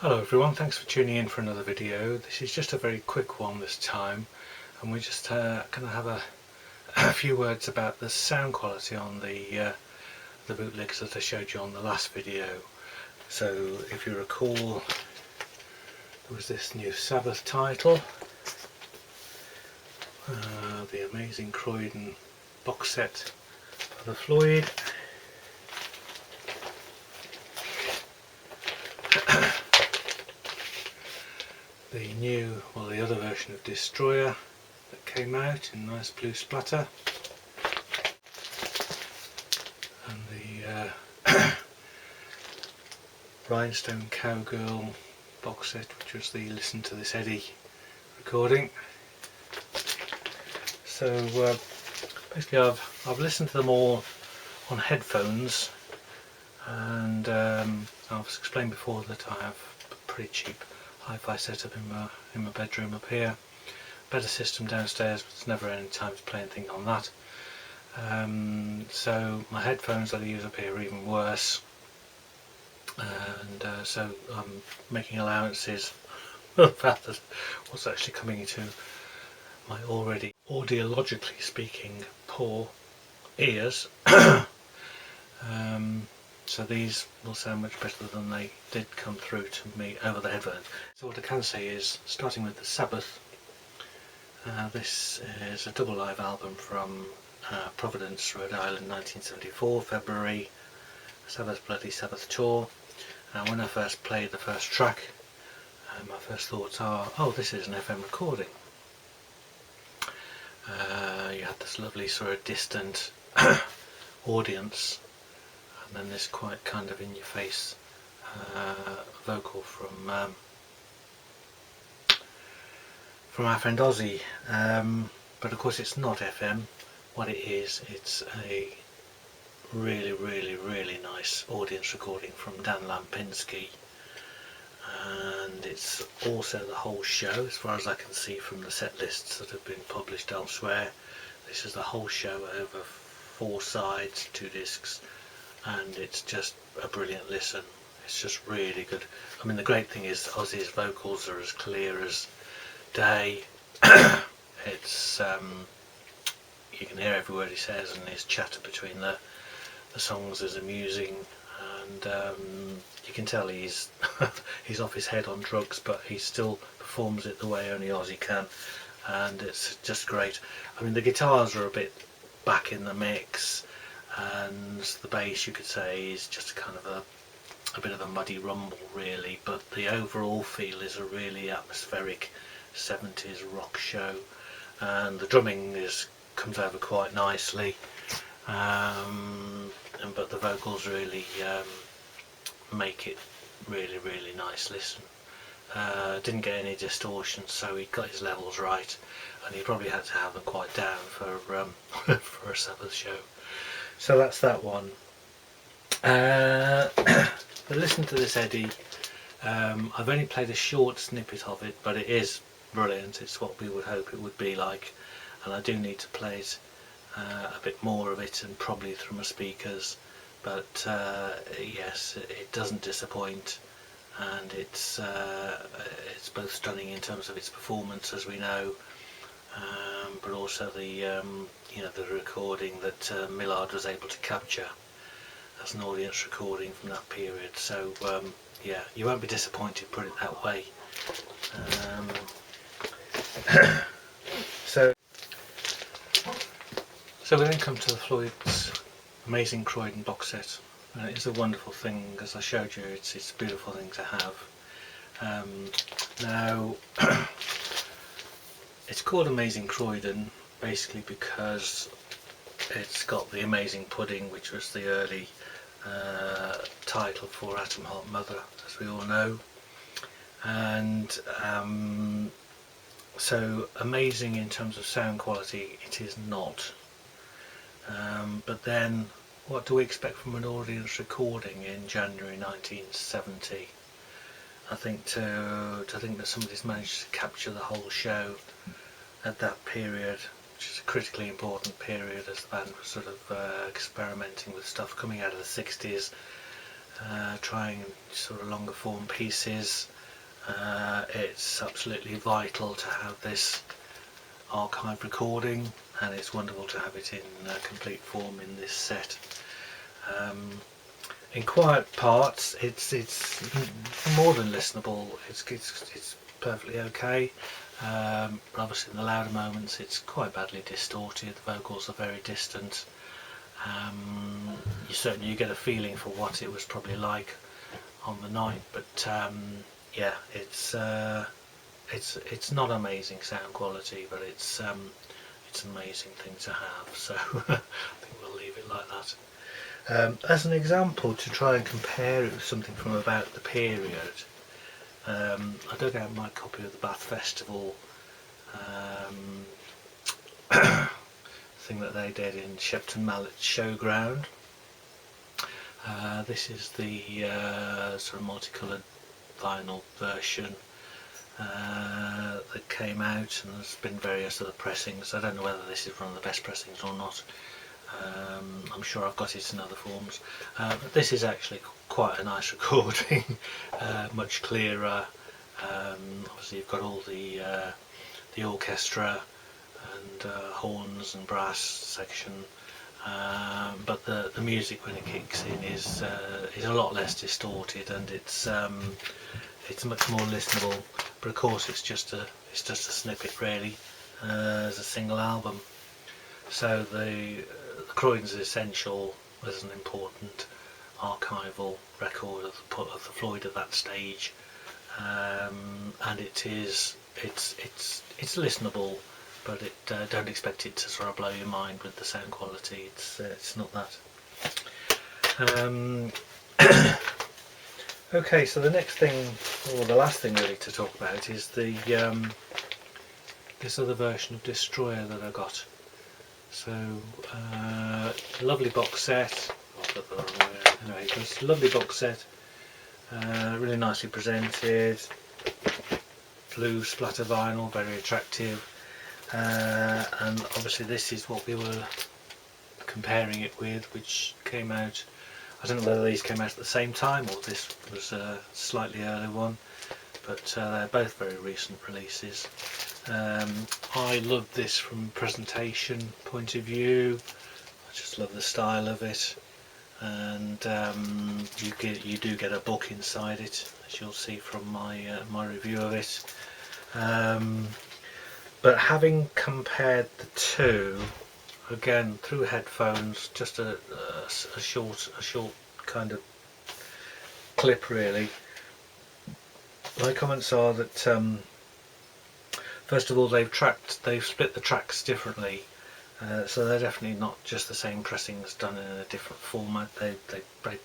Hello everyone, thanks for tuning in for another video. This is just a very quick one this time, and we're just going to have a few words about the sound quality on the bootlegs that I showed you on the last video. So if you recall, there was this new Sabbath title, the Amazing Croydon box set for the Floyd. The other version of Destroyer that came out in nice blue splatter, and the Rhinestone Cowgirl box set, which was the Listen to This Eddie recording. So basically I've listened to them all on headphones, and I've explained before that I have a pretty cheap hi-fi setup in my bedroom up here. Better system downstairs, but there's never any time to play anything on that. So my headphones that I use up here are even worse, and so I'm making allowances for the fact that what's actually coming into my already audiologically speaking poor ears. So these will sound much better than they did come through to me over the headphones. So what I can say is, starting with the Sabbath, this is a double live album from Providence, Rhode Island, 1974, February, Sabbath Bloody Sabbath tour. And when I first played the first track, my first thoughts are, oh, this is an FM recording. You had this lovely sort of distant audience, and then this quite kind of in-your-face vocal from our friend Ozzy. But of course it's not FM. What it is, it's a really nice audience recording from Dan Lampinski, and it's also the whole show as far as I can see from the set lists that have been published elsewhere. This is the whole show over 4 sides, 2 discs, and it's just a brilliant listen. It's just really good. I mean, the great thing is Ozzy's vocals are as clear as day. It's you can hear every word he says, and his chatter between the songs is amusing, and you can tell he's he's off his head on drugs, but he still performs it the way only Ozzy can, and it's just great. I mean, the guitars are a bit back in the mix, and the bass, you could say, is just kind of a bit of a muddy rumble really, but the overall feel is a really atmospheric 70s rock show, and the drumming comes over quite nicely, but the vocals really make it really nice listen. Didn't get any distortion, so he got his levels right, and he probably had to have them quite down for for a Sabbath show. So that's that one. But listen to this Eddie. I've only played a short snippet of it, but it is brilliant. It's what we would hope it would be like, and I do need to play it a bit more of it, and probably through my speakers. But yes, it doesn't disappoint, and it's both stunning in terms of its performance, as we know, but also the the recording that Millard was able to capture as an audience recording from that period. So yeah, you won't be disappointed, put it that way. So we then come to the Floyd's Amazing Croydon box set, and it is a wonderful thing. As I showed you, it's a beautiful thing to have. Now it's called Amazing Croydon basically because it's got the Amazing Pudding, which was the early title for Atom Heart Mother, as we all know, and so amazing in terms of sound quality it is not, but then what do we expect from an audience recording in January 1970? I think to think that somebody's managed to capture the whole show at that period, which is a critically important period as the band was sort of experimenting with stuff coming out of the 60s, trying sort of longer form pieces. It's absolutely vital to have this archive recording, and it's wonderful to have it in complete form in this set. In quiet parts, it's more than listenable. It's perfectly okay. But obviously in the louder moments it's quite badly distorted. The vocals are very distant. You get a feeling for what it was probably like on the night, but yeah, it's not amazing sound quality, but it's an amazing thing to have. So I think we'll leave it like that. As an example, to try and compare it with something from about the period, I dug out my copy of the Bath Festival thing that they did in Shepton Mallet Showground. This is the sort of multicoloured vinyl version that came out, and there's been various other pressings. I don't know whether this is one of the best pressings or not. I'm sure I've got it in other forms, but this is actually quite a nice recording, much clearer. Obviously you've got all the orchestra and horns and brass section, but the music when it kicks in is a lot less distorted, and it's much more listenable. But of course it's just a snippet really, as a single album. So the Croydon's Essential was an important archival record of the Floyd at that stage, and it's listenable, but don't expect it to sort of blow your mind with the sound quality. It's not that. Okay, so the next thing, or the last thing really to talk about, is the this other version of Destroyer that I got. So lovely box set. Anyway, it's a lovely box set, really nicely presented, blue splatter vinyl, very attractive, and obviously this is what we were comparing it with, which came out, I don't know whether these came out at the same time or this was a slightly earlier one, but they're both very recent releases. I love this from a presentation point of view. I just love the style of it, and you do get a book inside it, as you'll see from my review of it. But having compared the two, again through headphones, just a short kind of clip really, my comments are that first of all, they've split the tracks differently, so they're definitely not just the same pressings done in a different format. They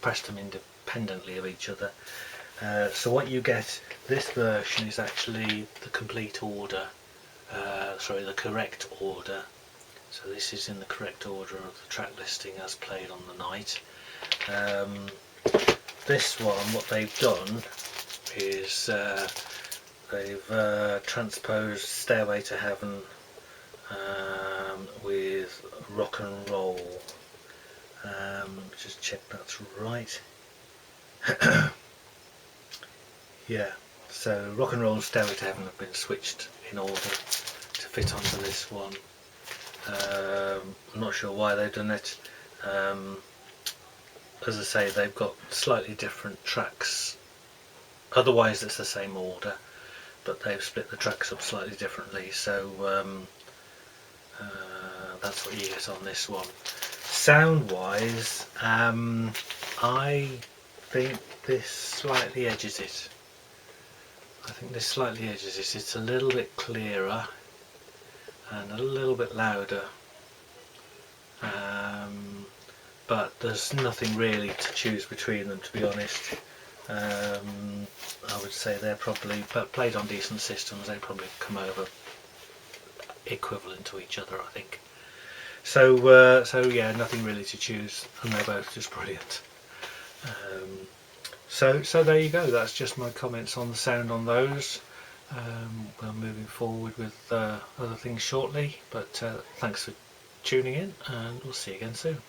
pressed them independently of each other. So what you get, this version is actually the complete order, the correct order. So this is in the correct order of the track listing as played on the night. This one, what they've done is they've transposed Stairway to Heaven with Rock and Roll. Just check that's right. Yeah, so Rock and Roll and Stairway to Heaven have been switched in order to fit onto this one. I'm not sure why they've done it. As I say, they've got slightly different tracks. Otherwise it's the same order, but they've split the tracks up slightly differently, so that's what you get on this one. Sound wise, I think this slightly edges it. It's a little bit clearer and a little bit louder, but there's nothing really to choose between them, to be honest. I would say they're probably, but played on decent systems, they probably come over equivalent to each other, I think. So yeah, nothing really to choose, and they're both just brilliant. So there you go. That's just my comments on the sound on those. We're moving forward with other things shortly, but thanks for tuning in, and we'll see you again soon.